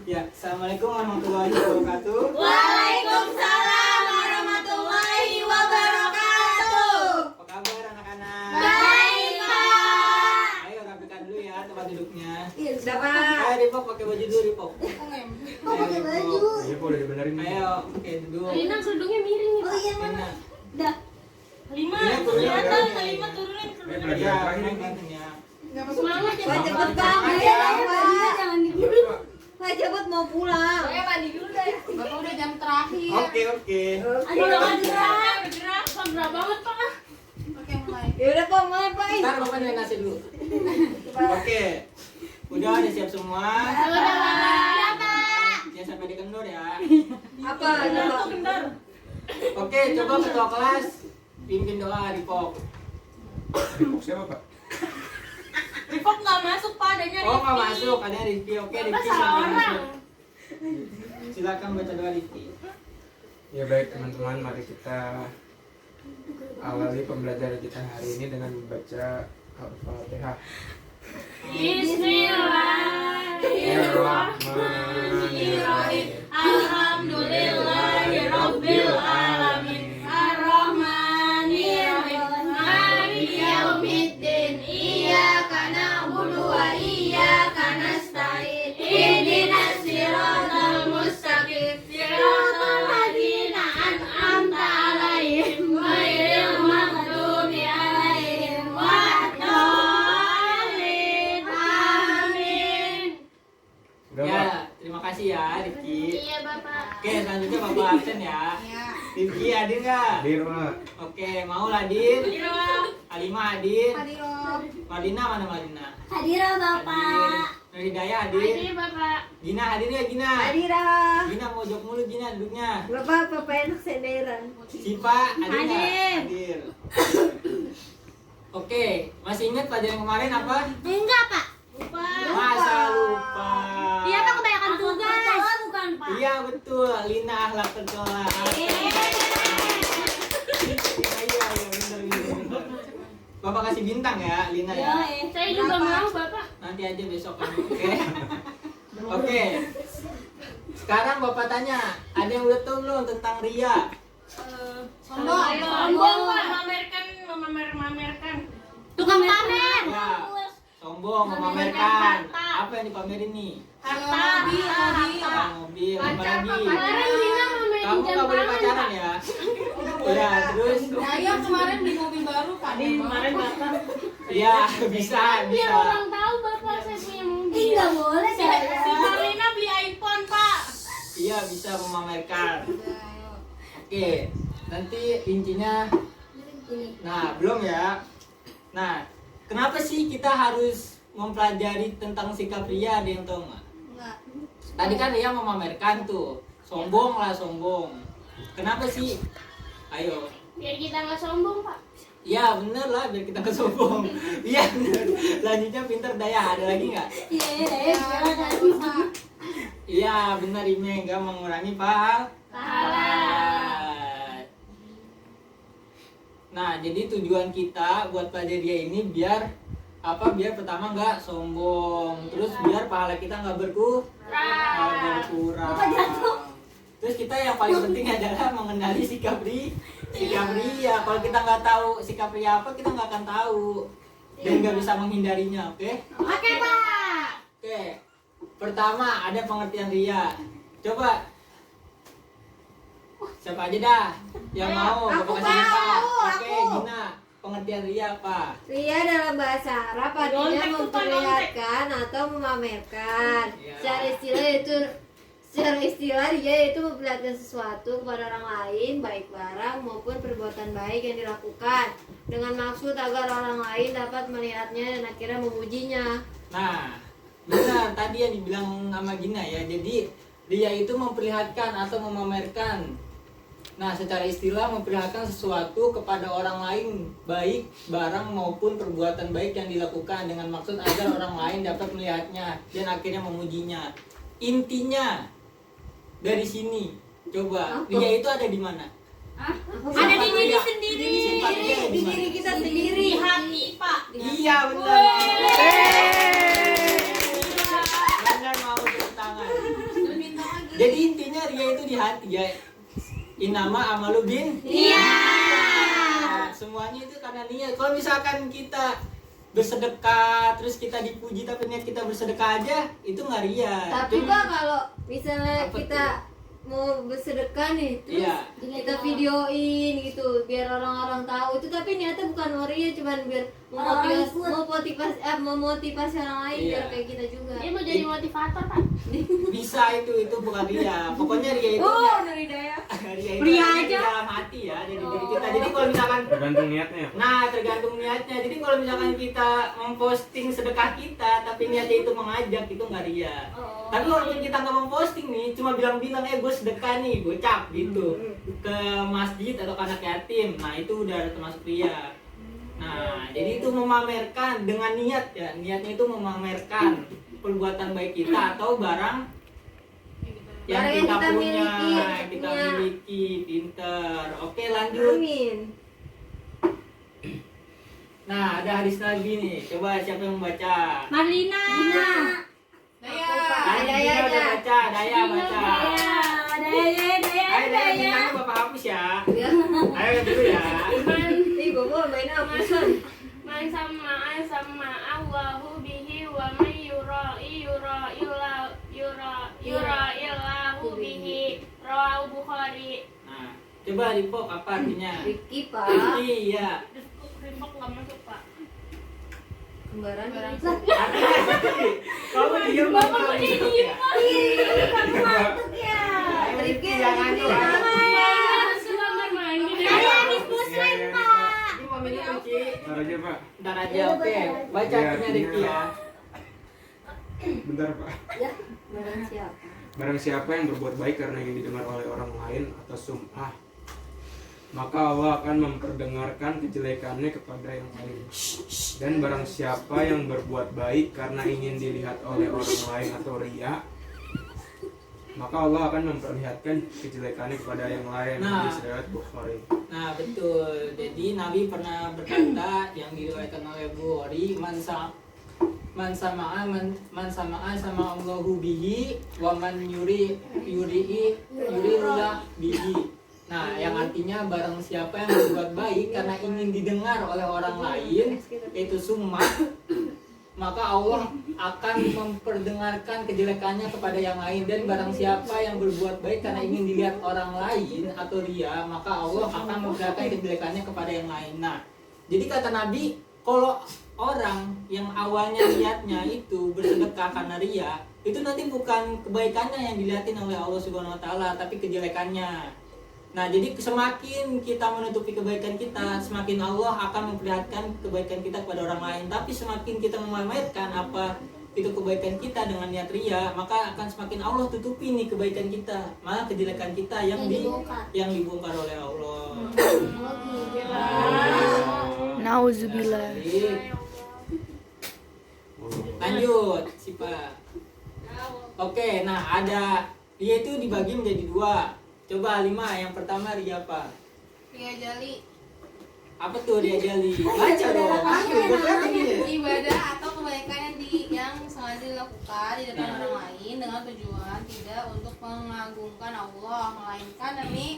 Ya, assalamualaikum warahmatullahi wabarakatuh. Waalaikumsalam warahmatullahi wabarakatuh. Apa kabar anak-anak? Baik, Pak. Ayo rapikan dulu ya tempat duduknya. Iya, sudah, Pak. Ayo Ripok pakai baju dulu Ripok. Oh, pakai baju. Iya, Pak, udah dibenerin. Ayo, oke duduk. Lina kerudungnya miring nih. Oh iya, mana? Lina. Dah. Lima, Iya, turunin. kelihatan Lima turunin Eh, kerudungnya. pelajaran Ya, terakhir ini. kelihatan ya. Semangat ya. Pak, Pak. cepet Pak. banget Ya, ya, Pak. Jangan Iya, Pak. Pak, cepet mau pulang. Saya mandi dulu deh. Bapak udah jam terakhir. Oke, oke. Aduh, udah gerak. Gerak, Pak, gerak banget, Pak. Oke, mulai. Ya udah, Pak, mulai, Pak. Ntar Bapak nyalain nasi dulu. Oke. Udah siap semua? Udah, Pak. Jangan sampai dikendor ya. Apa? Kendor Pak? tuh, kendor. Oke, coba ketua kelas pimpin doa Ripok. Ripok siapa, Pak? Ripok nggak masuk, Pak. Adanya Oh, nggak Rifki. masuk, ada Rifki. Oke, Bapak Rifki salah silakan orang. masuk. Silakan baca doa Rifki. Ya baik teman-teman, mari kita awali pembelajaran kita hari ini dengan membaca Al-Fatihah. Bismillahirrahmanirrahim. Alhamdulillahirabbil alamin. Arrahmanirrahim. Maliki yaumiddin. Iyyaka na'budu wa iyyaka nasta'in. Ihdinas siratal mustaqim. Siratal ladzina an'amta 'alaihim ghairil maghdubi 'alaihim waladdallin. Amin. Udah, Pak. Ya, terima kasih ya Rifki. Iya, Bapak. Oke, selanjutnya Bapak absen ya. Rifki hadir nggak? Hadir, Pak. Oke, mau hadir? Halimah hadir? Hadiroh. Madina mana Madina? Hadiroh, Hadir. Nurhidayah hadir? Hadir, Bapak. Gina hadir ya Gina? Hadiroh. Gina mojok mulu Gina duduknya. Bapak, Bapak enak senderan. Sipa hadir nggak? Hadir. Hadir. Oke, masih ingat pelajaran kemarin apa? Enggak, Pak. Lupa. Masa lupa. Iya, Pak, kebanyakan tugas. Bukan, Pak. Iya betul, Lina akhlak tercela. Iya, bener. Bapak kasih bintang ya, Lina ya. Saya juga mau, Bapak. Nanti aja besok kan. Oke. Oke. Sekarang Bapak tanya, ada yang udah tahu belum tentang Ria? Sombong. Sombong, Pak. Memamerkan. Tukang pamer. Ya. Sombong, memamerkan. Apa yang dipamerin nih? Harta. Mobil, apa lagi? Kemarin Lina mamerin Kamu jam nggak boleh tangan, pacaran Pak. ya? Ya, terus? Saya kemarin beli mobil baru Pak. Kemarin Bapak. Iya, bisa, Biar bisa. orang tahu Bapak saya punya mobil. Nggak boleh, Si saya. Marlina beli iPhone, Pak. Iya, bisa memamerkan. Oke, nanti intinya. Nah, belum ya. Nah, kenapa sih kita harus mempelajari tentang sikap Ria? Ada yang tahu nggak? Enggak. Tadi kan Ria memamerkan tuh, sombong lah sombong. Kenapa sih? Ayo. Biar kita nggak sombong, Pak. Iya bener lah, biar kita nggak sombong. Iya bener. Lanjutnya pinter daya. Ada lagi nggak? Iya, Iya bener, ini nggak mengurangi pahala. Nah, jadi tujuan kita buat pelajari Ria ini biar apa? Biar pertama nggak sombong, terus biar pahala kita nggak berkurang. Terus kita yang paling penting adalah mengenali sikap Ria. Kalau kita nggak tahu sikap Ria apa, kita nggak akan tahu dan nggak bisa menghindarinya. Oke? Oke, Pak. Oke. Pertama ada pengertian Ria. Coba. Siapa aja dah yang mau? Aku Bapak kasih mau, buka. Oke, aku. Gina. Pengertian Ria apa? Ria dalam bahasa Arab artinya Nyontek tuh, Pak, memperlihatkan atau memamerkan. Iya. Secara istilah Ria itu memperlihatkan sesuatu kepada orang lain, baik barang maupun perbuatan baik yang dilakukan dengan maksud agar orang lain dapat melihatnya dan akhirnya memujinya. Nah, benar tadi yang dibilang sama Gina ya. Jadi Ria itu memperlihatkan atau memamerkan. Nah, secara istilah memperlihatkan sesuatu kepada orang lain, baik barang maupun perbuatan baik yang dilakukan dengan maksud agar orang lain dapat melihatnya dan akhirnya memujinya. Intinya dari sini, coba Ria itu ada di mana? Ada di diri sendiri. Sifatnya Di diri kita sendiri. Di hati, Pak. Iya benar. Jadi intinya ria itu di hati ya. Inama amalu bin. Iya. Semuanya itu karena niat. Kalau misalkan kita bersedekah terus kita dipuji tapi niat kita bersedekah aja, itu nggak ria. Tapi Itu- Pak, kalau misalnya Apa kita mau bersedekah nih, terus Iya. kita videoin gitu biar orang-orang tahu itu, tapi niatnya bukan ria, cuman biar memotivasi orang lain Iya. biar kayak kita juga. Dia mau jadi motivator, Pak. Bisa itu bukan ria. Pokoknya ria itu Oh, Nur Hidayah. ria itu Ria ada di aja. dalam hati ya, dari diri kita. Jadi kalau misalkan Tergantung niatnya ya. nah tergantung niatnya. Jadi kalau misalkan kita memposting sedekah kita tapi niatnya itu mengajak, itu nggak ria. Tapi walaupun kita nggak memposting nih, cuma bilang-bilang gue sedekah nih, gocap gitu ke masjid atau ke anak yatim, nah itu udah termasuk ria. Nah, jadi itu memamerkan dengan niat ya, niatnya itu memamerkan perbuatan baik kita atau barang yang Barang yang kita kita punya, miliki, yang kita punya. miliki, pinter. Oke lanjut. Amin. Nah, ada hadis Nabi nih. Coba siapa yang membaca? Marlina. Daya. Daya Daya udah aja. baca, Daya baca. Daya. Ayo Daya, bintangnya Bapak hapus ya. Ya. Ayo dulu ya. Ih, Bobo main apa sih? Man sama Allahu bihi wa man yura illahu bihi rawahu Bukhari. Nah, coba Ripok apa artinya? Rifki, Pak. Rifki, ya. Rimpok nggak masuk, Pak. Kembaran. Artinya Rifki. Kamu diem Bapak Bapak udah gitu diem, ya. Pak. Ayo Rifki jangan tuh. Harus kamar mandi. Muslim, Pak. Ini mau minum Rifki. Bentar aja, Pak. Ntar aja, oke. Baca Iya, artinya Rifki ya. Bentar, Pak. Barang siapa? Barang siapa yang berbuat baik karena ingin didengar oleh orang lain atau sum'ah, maka Allah akan memperdengarkan kejelekannya kepada yang lain. Dan barang siapa yang berbuat baik karena ingin dilihat oleh orang lain atau riya, maka Allah akan memperlihatkan kejelekannya kepada yang lain. Nah. Hadis riwayat Bukhari. Nah betul, jadi Nabi pernah berkata yang diriwayatkan oleh Bukhari, man sama'a sama Allahu bihi wa man yurillah bihi. Nah, yang artinya barang siapa yang berbuat baik karena ingin didengar oleh orang lain, yaitu summa, maka Allah akan memperdengarkan kejelekannya kepada yang lain. Dan barang siapa yang berbuat baik karena ingin dilihat orang lain atau ria, maka Allah akan memperlihatkan kejelekannya kepada yang lain. Nah, jadi kata Nabi, kalau orang yang awalnya niatnya itu bersedekah karena ria, itu nanti bukan kebaikannya yang dilihatin oleh Allah Subhanahu wa taala, tapi kejelekannya. Nah, jadi semakin kita menutupi kebaikan kita, semakin Allah akan memperlihatkan kebaikan kita kepada orang lain. Tapi semakin kita memamerkan apa itu kebaikan kita dengan niat ria, maka akan semakin Allah tutupi nih kebaikan kita, malah kejelekan kita yang dibongkar oleh Allah. Nauzubillah. Lanjut, Sipa. Oke, nah ada ria itu dibagi menjadi dua. Coba Lima, yang pertama ria apa? Ria jali. Apa tuh ria jali? Baca dong. Ayo, gue lihat ini. Ibadah atau kebaikan yang sengaja dilakukan di depan orang lain dengan tujuan tidak untuk mengagungkan Allah, melainkan demi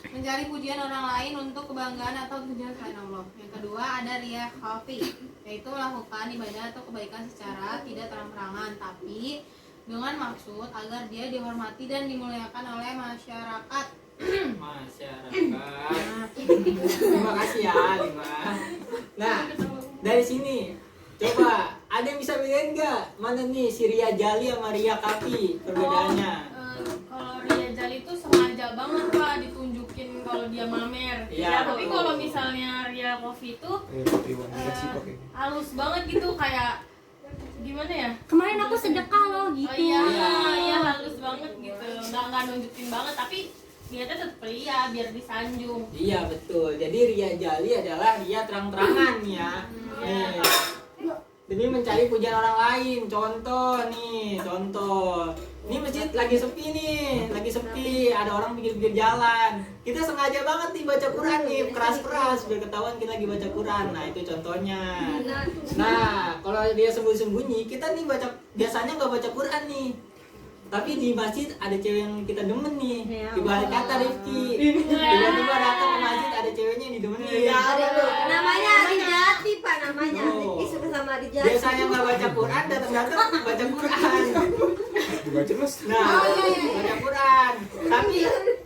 mencari pujian orang lain untuk kebanggaan atau tujuan selain Allah. Yang kedua ada ria khafi, yaitu melakukan ibadah atau kebaikan secara tidak terang-terangan, tapi dengan maksud agar dia dihormati dan dimuliakan oleh masyarakat. Terima kasih ya Lima. Nah, dari sini coba ada yang bisa bedain nggak mana nih si ria jali sama ria kafi perbedaannya? Kalau ria jali itu sengaja banget Pak ditunjukin kalau dia mamer. Iya, Tapi betul. kalau misalnya ria kopi itu Kopi wanita sih pakai. halus banget gitu, kayak gimana ya? Kemarin aku sedekah loh Oh gitu. iya, Iya. iya halus banget gitu. Nggak nunjukin banget, tapi niatnya tetap ria biar disanjung. Iya betul. Jadi ria jali adalah ria terang-terangan ya. Nih. Demi mencari pujian orang lain. Contoh nih, contoh. Ini masjid lagi sepi nih, lagi sepi. Ada orang pinggir-pinggir jalan. Kita sengaja banget nih baca Quran nih, keras-keras biar ketahuan kita lagi baca Quran. Nah itu contohnya. Nah kalau dia sembunyi-sembunyi, kita nih baca biasanya nggak baca Quran nih. Tapi di masjid ada cewek yang kita demen nih. Ya Ibarat kata Rifki. Tiba-tiba datang ke masjid ada ceweknya yang didemenin. Namanya Adijati Pak, namanya Oh. Rifki suka sama Adijati. Biasanya nggak baca Quran, datang-datang baca Quran. Coba terus. Nah, baca Quran. Tapi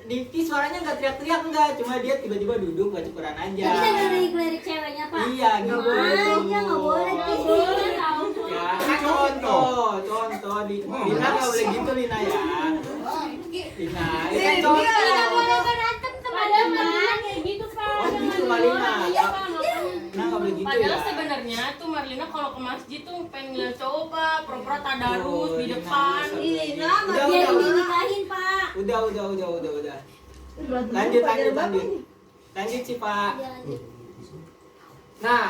Rifki suaranya nggak teriak-teriak enggak, cuma dia tiba-tiba duduk baca Quran aja. Bisa ngelirik-lirik ceweknya, Pak? Iya, gitu. Aja nggak boleh, Nggak Ki. boleh tahu. Ya, kan contoh di Lina nggak boleh gitu Lina ya. Lina, itu kan Nggak boleh contoh. berantem sama Padahal teman. Marlina kayak gitu, Pak. Oh, Jangan gitu, Marlina. Iya, Pak, makanya. Nah, nggak boleh gitu Padahal ya. sebenarnya tuh Marlina kalau ke masjid tuh pengen ngeliat cowok, Pak, pura-pura tadarus Oh, di Lina, depan. Lina Udah, Biar udah. dinikahin, Pak. Udah. Lanjut. Lanjut sih Pak. Iya, lanjut. Nah,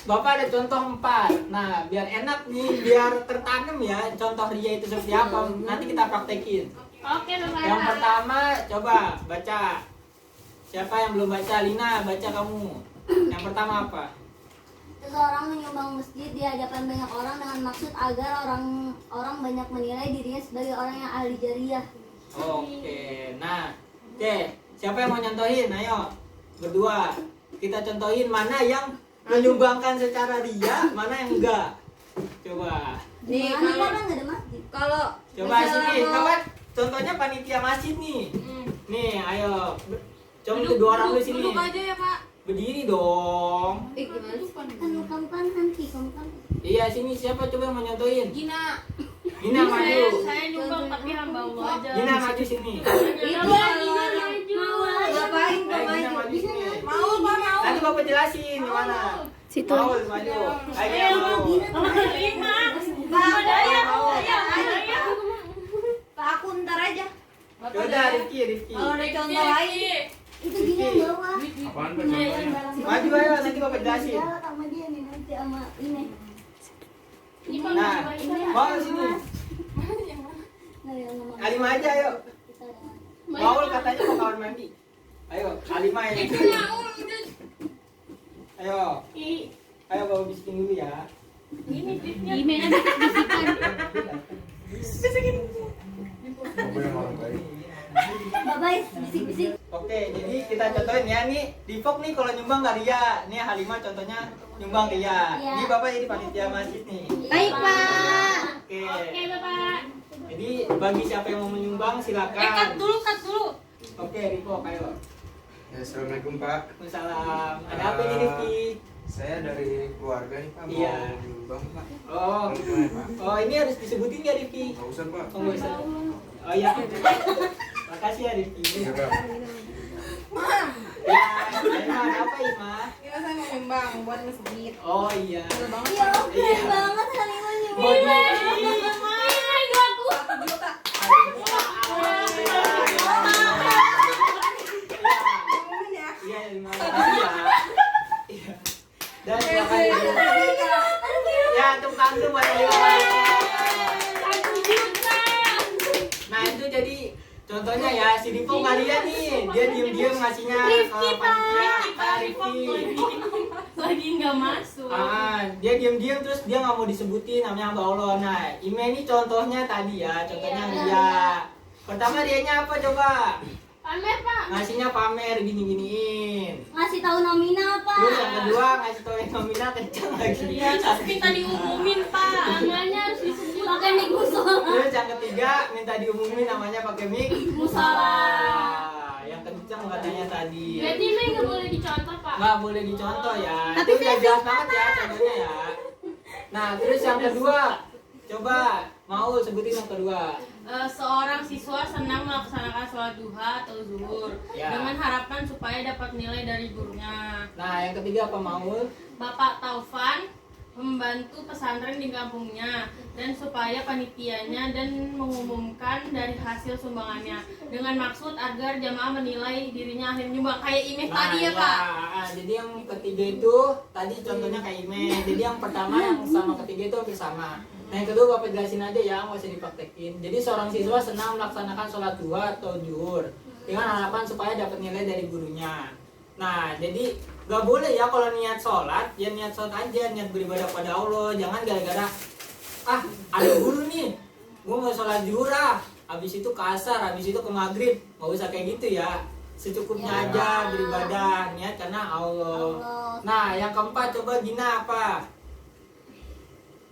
Bapak ada contoh 4. Nah, biar enak nih, biar tertanam ya contoh ria itu seperti apa. Nanti kita praktekin. Oke, Bapak. Yang pertama, coba baca. Siapa yang belum baca? Lina, baca kamu. Yang pertama apa? Seseorang menyumbang masjid di hadapan banyak orang dengan maksud agar orang banyak menilai dirinya sebagai orang yang ahli jariah. Oke. Nah, oke. Siapa yang mau nyontohin? Ayo. Berdua. Kita contohin mana yang menyumbangkan secara ria, mana yang enggak. Coba. Nih, Mana kalau kan nggak ada masjid. kalau Coba misalnya sini, mau- coba contohnya panitia masjid nih. Nih, ayo. Coba Duduk, kedua orang lu sini. duduk aja ya Pak. Berdiri dong. gimana sih? Kan nanti kamu kan. Iya, sini siapa coba yang mau nyontohin? Gina. Gina maju. Saya nyumbang tapi hamba Allah aja. Gina maju sini. Itu kalau ngapain kok Gina maju? maju sini. Mau Pak, mau. Nanti Bapak jelasin di mana. Situ. Mau maju. Ayo. Lima. Pak, Daya, mau. daya. Pak, aku ntar aja. Yaudah, Rifki. Kalau ada contoh lain, Itu gini yang bawah. Apaan Pak contohnya? Maju ayo, nanti Bapak jelasin. Jalan sama dia nih nanti sama ini. Nah, mau sini. Nah, yang ngomong. Alima aja ayo. Kita dengan. Maul katanya mau kamar mandi. Ayo, Alima ya. Ayo. Ayo bawa bisikin dulu ya. Gimana bisikan? Bapak yang orang baik. Bye-bye, bisik-bisik. Oke, jadi kita contohin ya nih di Fok nih kalau nyumbang nggak ria. Nih Halimah contohnya nyumbang ria. Iya. Ini Bapak jadi panitia masjid nih. baik Pak. Oke. Oke, Bapak. Jadi bagi siapa yang mau menyumbang silakan. Cut dulu. Oke, Rifok ayo. Ya, Assalamualaikum Pak. Waalaikumsalam. Ada apa ini Rifki? Saya dari keluarga nih Pak, mau Iya. menyumbang Pak. Oh. Gimana Pak? Oh, ini harus disebutin ya Rifki? Nggak usah Pak. Oh, nggak usah. Oh iya. Makasih ya Rifki. Iya Pak. Ya, Ima, ada apa Ima? Kita saya mau nyumbang buat masjid. Oh iya. Betul banget. Ya, keren banget Halimah nyumbang. Body. Satu juta. Iya, lima kasih ya. Iya. Dan silakan. Ya, untuk tangga buat lima. Nah, itu jadi contohnya ya, si Dipo nggak lihat nih, dia diem-diem ngasihnya ke panitia, Rifki. Lagi nggak masuk. Dia diem-diem terus dia nggak mau disebutin namanya hamba Allah. Nah, Ime ini contohnya tadi ya, contohnya dia. Pertama dianya apa coba? Pamer, Pak. Ngasihnya pamer gini-giniin. Ngasih tahu nominal, Pak. Terus yang kedua ngasih tau yang nominal kencang lagi. Iya, terus minta diumumin, Pak. Namanya harus disebut. Pakai mic musola. Terus yang ketiga minta diumumin namanya pakai mic Musola. yang kencang katanya tadi. Berarti ini nggak boleh dicontoh, Pak. Nggak boleh dicontoh ya. Itu udah jelas banget ya contohnya ya. Nah terus yang kedua, coba mau sebutin yang kedua. Seorang siswa senang melaksanakan sholat duha atau zuhur Ya. dengan harapan supaya dapat nilai dari gurunya. Nah yang ketiga apa Maul? Bapak Taufan membantu pesantren di kampungnya dan supaya panitianya dan mengumumkan dari hasil sumbangannya dengan maksud agar jamaah menilai dirinya ahli menyumbang kayak Ime tadi ya Pak. Jadi yang ketiga itu tadi contohnya kayak Ime. Jadi yang pertama yang sama ketiga itu hampir sama. Nah yang kedua Bapak jelasin aja ya, nggak usah dipraktekin. Jadi seorang siswa senang melaksanakan sholat duha atau zuhur dengan harapan supaya dapat nilai dari gurunya. Nah jadi gak boleh ya kalau niat sholat, ya niat sholat aja, niat beribadah pada Allah. Jangan gara-gara ada guru nih, gue mau sholat zuhur ah, habis itu ke asar, habis itu ke maghrib, nggak usah kayak gitu ya, secukupnya aja beribadah niat karena Allah. Nah yang keempat coba Gina apa?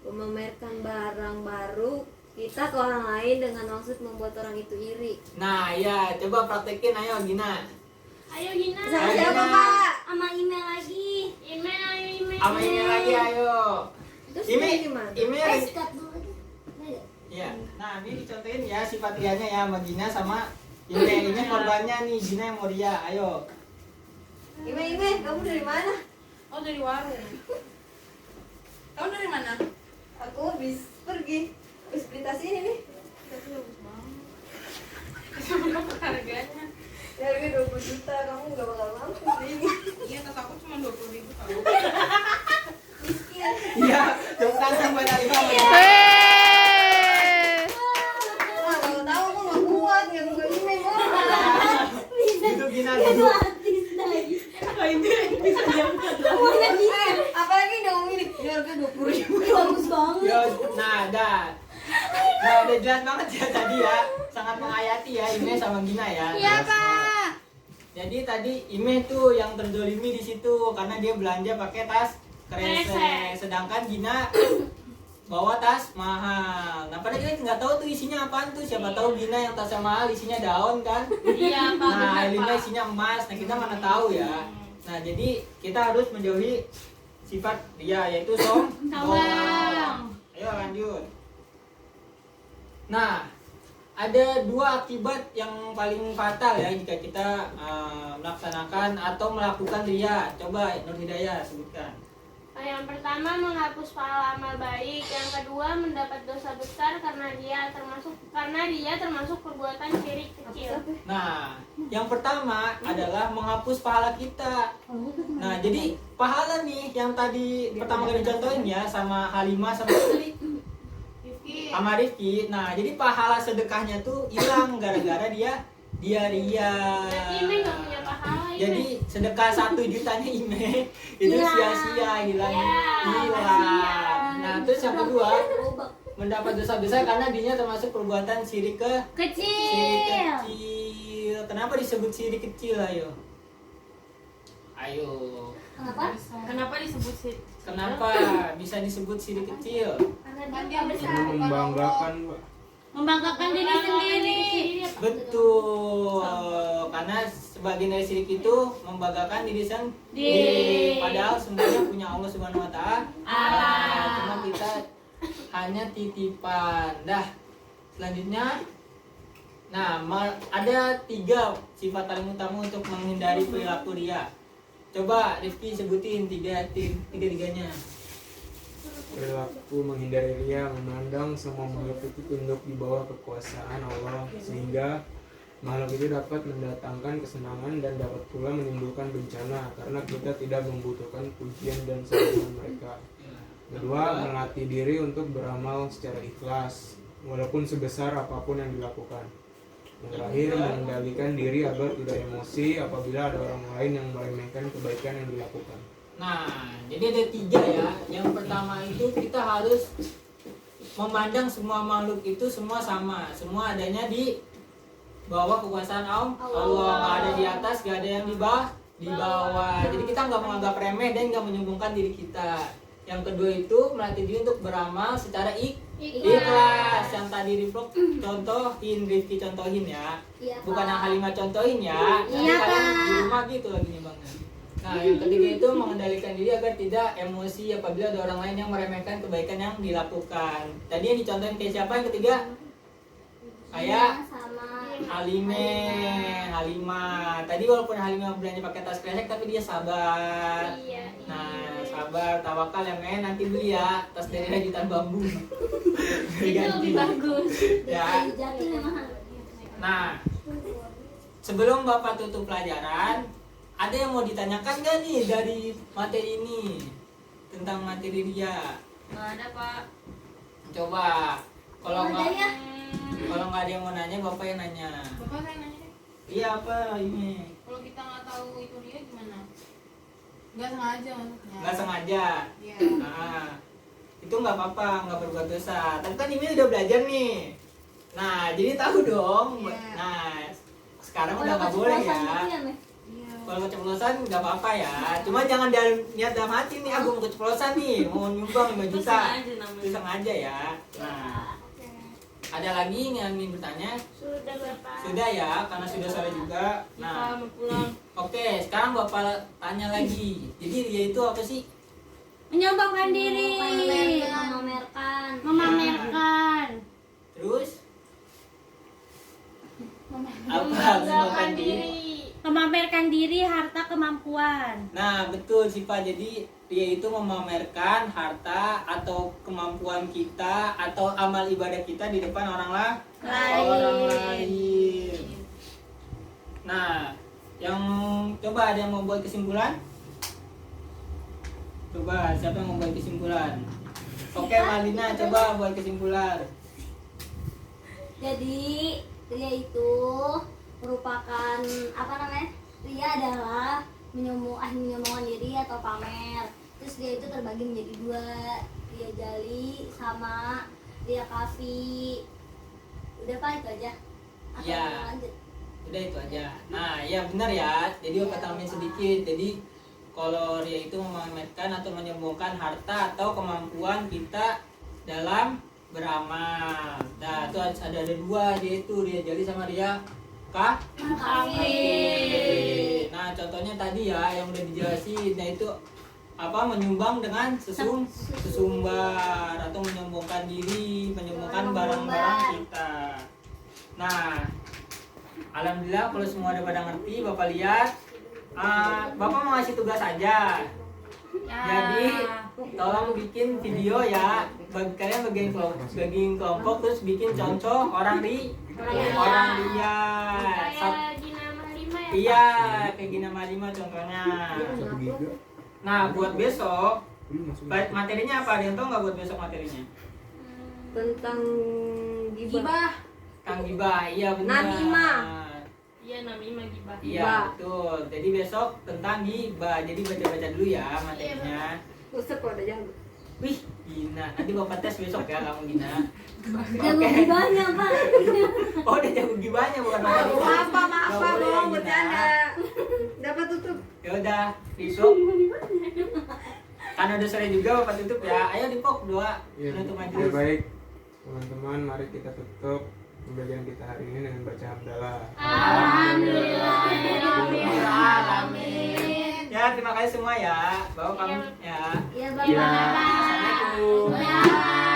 Memamerkan barang baru kita ke orang lain dengan maksud membuat orang itu iri. Nah ya coba praktekin ayo Gina. Ayo Gina. Sama Ayo, siapa Gina. Pak? Sama email lagi. Email, ayo email. Sama ini lagi ayo. Terus Ime, ini gimana? Ime. Stop dulu aja. Ayo. Ya, nah ini dicontohin ya sifat rianya ya sama Gina sama Ime. Ini korbannya nih Gina yang mau ria. Ayo. Ime, kamu dari mana? Oh dari warung. Kamu dari mana? Aku habis pergi. Habis beli tas ini nih. Tapi bagus banget. Berapa harganya? Ya, harga 20 juta, kamu gak bakal mampu beli ini. Iya, tas aku cuma 20.000 tahu. Iya, tepuk tangan buat Alima. Wah, kalau tahu aku gak kuat, gak buka Ime Itu Gina dulu. apalagi dong ini harga 20.000. Bagus banget. Yo, nah, udah jelas banget ya tadi ya, sangat menghayati ya Ime sama Gina ya. Iya, Pak. Jadi tadi Ime tuh yang terzolimi di situ karena dia belanja pakai tas kresek, sedangkan Gina bawa tas mahal. Nah padahal kita nggak tahu tuh isinya apaan tuh. Siapa tahu Gina yang tasnya mahal isinya daun kan? Iya Pak, Nah benar Elina Pak. isinya emas. Nah kita mana tahu ya. Nah jadi kita harus menjauhi sifat dia yaitu sombong. Ayo lanjut. Nah ada dua akibat yang paling fatal ya jika kita melaksanakan atau melakukan ria. Coba Nur Hidayah sebutkan. Yang pertama menghapus pahala amal baik, yang kedua mendapat dosa besar karena dia termasuk perbuatan syirik kecil. Nah, yang pertama adalah menghapus pahala kita. Nah, jadi pahala nih yang tadi pertama kali dicontohin ya sama Halimah sama Rifki. sama Rifki. Nah, jadi pahala sedekahnya tuh hilang gara-gara dia ria. Berarti Ime nggak punya pahala Ime. Jadi sedekah 1 jutanya Ime itu sia-sia hilang. Nah, terus yang kedua mendapat dosa besar karena dia termasuk perbuatan syirik Kecil. kecil. Kenapa disebut syirik kecil ayo? Ayo. Kenapa? Kenapa disebut sih? Kenapa bisa disebut syirik kecil? Kan dia Karena membanggakan, Pak. Membanggakan diri sendiri. Betul. Karena sebagian dari syirik itu membanggakan diri sendiri. Padahal semuanya punya Allah Subhanahu wa taala. Cuma kita hanya titipan. Dah. Selanjutnya nah, ada 3 sifat paling utama untuk menghindari perilaku ria. Coba Rifki sebutin tiga-tiganya. Perilaku menghindari ria, memandang semua makhluk itu tunduk di bawah kekuasaan Allah sehingga makhluk itu dapat mendatangkan kesenangan dan dapat pula menimbulkan bencana karena kita tidak membutuhkan pujian dan sanjungan mereka. Kedua, melatih diri untuk beramal secara ikhlas walaupun sebesar apapun yang dilakukan. Yang terakhir, mengendalikan diri agar tidak emosi apabila ada orang lain yang meremehkan kebaikan yang dilakukan. Nah, jadi ada 3 ya. Yang pertama itu kita harus memandang semua makhluk itu semua sama. Semua adanya di bawah kekuasaan Allah. Nggak ada di atas, nggak ada yang di bawah. Jadi kita nggak menganggap remeh dan nggak menyombongkan diri kita. Yang kedua itu melatih diri untuk beramal secara ikhlas. Yang tadi Rifki contohin ya. Iya, Bukan Pak. yang Halimah contohin ya. Nanti Iya, kalian Pak. di rumah gitu lagi nih Bang. Nah, yang ketiga itu mengendalikan diri agar tidak emosi apabila ada orang lain yang meremehkan kebaikan yang dilakukan. Tadi yang dicontohin kayak siapa yang ketiga? Kayak Sama Halimah. Tadi walaupun Halimah belanja pakai tas kresek tapi dia sabar. Iya. Nah, sabar, tawakal ya men, nanti beli ya tas dari rajutan bambu. Itu lebih bagus. Ya. jatuh memang. Nah, sebelum Bapak tutup pelajaran, ada yang mau ditanyakan gak nih dari materi ini tentang materi dia? Nggak ada Pak. Coba kalau Ada ya? nggak ada yang mau nanya, Bapak yang nanya. Bapak saya nanya deh. Iya apa ini? Kalau kita nggak tahu itu dia gimana? Nggak sengaja maksudnya. Nggak sengaja. Iya. Nah, itu nggak apa-apa, nggak berbuat dosa. Tapi kan ini udah belajar nih. Nah, jadi tahu dong. Iya. Nah, sekarang Kalau udah nggak boleh keceplosan ya. gitu Meh? Kalau keceplosan nggak apa-apa ya. Cuma jangan niat dalam hati nih, aku mau keceplosan nih, mau nyumbang 5 Itu juta. sengaja namanya. Itu sengaja ya. Nah, ada lagi yang ingin bertanya? Sudah Bapak. Sudah ya, karena sudah sore juga. Kita Nah, mau pulang. oke, sekarang Bapak tanya lagi. Jadi dia itu apa sih? Menyombongkan diri. Memamerkan. Memamerkan. Terus apa? Membanggakan Memamerkan diri. Memamerkan diri, harta, kemampuan. Nah, betul sih Pak. Jadi dia itu memamerkan harta atau kemampuan kita atau amal ibadah kita di depan orang lain. Nah, yang coba ada yang mau buat kesimpulan? Coba siapa yang mau buat kesimpulan? Oke, Malina coba buat kesimpulan. Jadi ria itu merupakan apa namanya? Ria adalah menyombongkan diri atau pamer. Terus ria itu terbagi menjadi dua, ria jali sama ria kafi. Udah Pak, itu aja. Atau Iya. mau lanjut? Udah itu aja. Nah, ya benar ya. Jadi Bapak tambahin sedikit. Jadi kalau ria itu memamerkan atau menyombongkan harta atau kemampuan kita dalam beramal. Nah, itu ada dua, yaitu ria jali sama ria kafi. Nah, contohnya tadi ya yang udah dijelasin. Nah, itu apa menyumbang dengan sesumbar atau menyombongkan diri, menyombongkan barang-barang kita. Nah, alhamdulillah kalau semua udah pada ngerti, Bapak lihat. Bapak mau ngasih tugas aja. Jadi tolong bikin video ya. Kalian bagiin kelompok terus bikin contoh orang lihat. Kayak Gina Malima ya. Iya, kayak Gina Malima contohnya. Nah, buat besok materinya apa? Ada yang tahu nggak buat besok materinya? Tentang Gibah. Kang Gibah, iya benar. Namimah. Iya, namanya gibah. Iya, betul. Jadi besok tentang Gibah. Jadi baca-baca dulu ya materinya. Usep kok udah jago. Wih, Gina. Nanti Bapak tes besok ya kamu Gina. Jago gibahnya Pak. Oh, udah jago Gibahnya bukan materinya. Maaf Pak, Nggak Pak, boleh, bohong Gina. bercanda. Dapat tutup. Ya udah, besok. Karena udah sore juga Bapak tutup ya. Ayo Dipok doa Ya, penutup ya majelis. baik teman-teman, mari kita tutup pembelajaran kita hari ini dengan baca hamdalah. Alhamdulillah. Ya, terima kasih semua ya. Bapak pamit ya. Iya Ya. Bapak. Assalamualaikum. Bye.